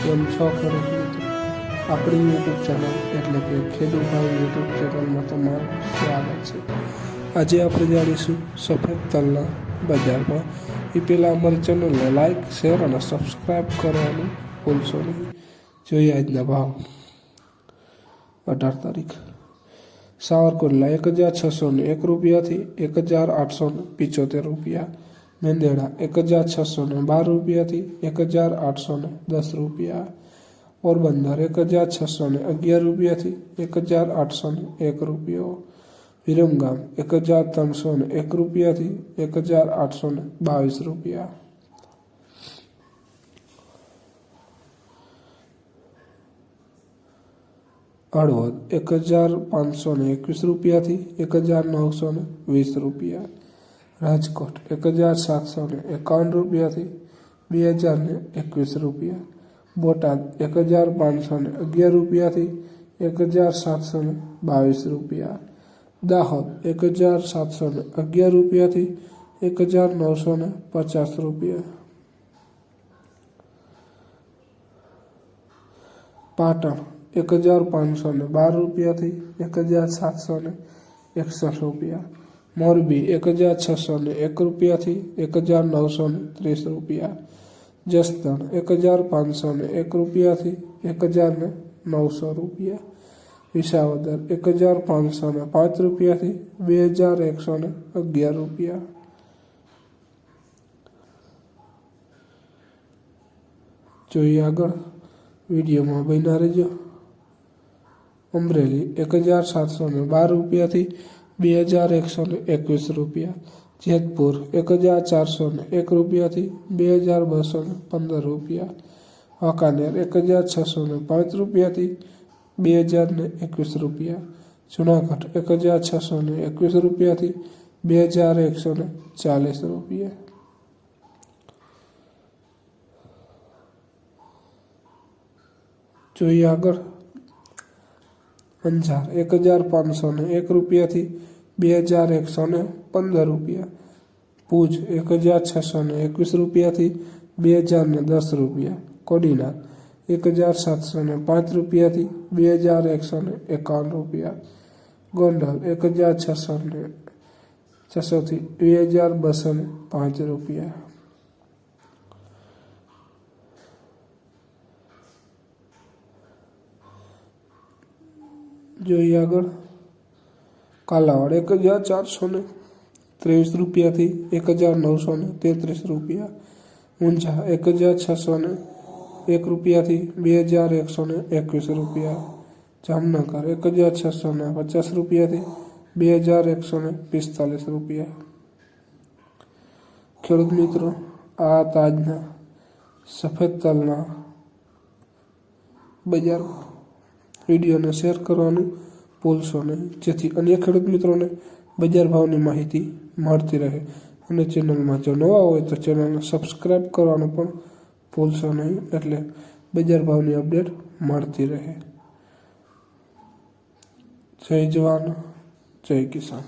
કેમ છો ખેડૂત મિત્રો? આપણી યુટ્યુબ ચેનલ એટલે કે ખેડૂતભાઈ યુટ્યુબ ચેનલમાં તમારું સ્વાગત છે. આજે આપણે જાણીશું સફેદ તલના બજાર ભાવ. એ પહેલાં અમારી ચેનલને લાઇક, શેર અને સબસ્ક્રાઈબ કરવાનું ભૂલશો નહીં. જોઈએ આજના ભાવ. 18 તારીખ. સાવરકુંડલા 1601 રૂપિયાથી 1875 રૂપિયા. મેંદેડા 1612 રૂપિયાથી 1810 રૂપિયા. પોરબંદર 1611 રૂપિયાથી 1801 રૂપિયો. વિરમગામ 1301 રૂપિયાથી 1822 રૂપિયા. હળવદ 1521 રૂપિયાથી 1920 રૂપિયા. રાજકોટ 1751 રૂપિયાથી 2021 રૂપિયા. બોટાદ 1511 રૂપિયાથી 1722 રૂપિયા. દાહોદ 1711 રૂપિયાથી 1950 રૂપિયા. પાટણ 1512 રૂપિયાથી 1761 રૂપિયા. મોરબી 1601 રૂપિયાથી 1930 રૂપિયા. જસદણ 1501 રૂપિયાથી 1900 રૂપિયા. વિસાવદર 1505 રૂપિયાથી 2111 રૂપિયા. જોઈએ આગળ, વિડીયોમાં બન્યા રહેજો. અમરેલી 1712 રૂપિયાથી 2121 રૂપિયા. જેતપુર 1401 રૂપિયાથી 2215 રૂપિયા. વાંકાનેર 1605 રૂપિયાથી 2021 રૂપિયા. જુનાગઢ 1621 રૂપિયાથી 2140 રૂપિયા. જોઈએ આગળ, અંજાર 1501 રૂપિયાથી 2115 રૂપિયા. ભુજ 1621 રૂપિયાથી 2010 રૂપિયા. કોડીનાર 1705 રૂપિયાથી 2151 રૂપિયા. ગોંડલ 1600 થી 2205 રૂપિયા. જોઈએ આગળ, કાલાવાડ 1423 રૂપિયાથી 1933 રૂપિયા. ઊંઝા 1601 રૂપિયાથી 2121 રૂપિયા. જામનગર 1650 રૂપિયાથી 2145 રૂપિયા. ખેડૂત મિત્રો, આ તાજના સફેદ તલના બજાર વિડીયોને શેર કરવાનું ભૂલશો નહીં, જેથી અન્ય ખેડૂત મિત્રોને બજાર ભાવની માહિતી મળતી રહે. અને ચેનલમાં જો નવા હોય તો ચેનલને સબસ્ક્રાઈબ કરવાનું પણ ભૂલશો નહીં, એટલે બજાર ભાવની અપડેટ મળતી રહે. જય જવાન, જય કિસાન.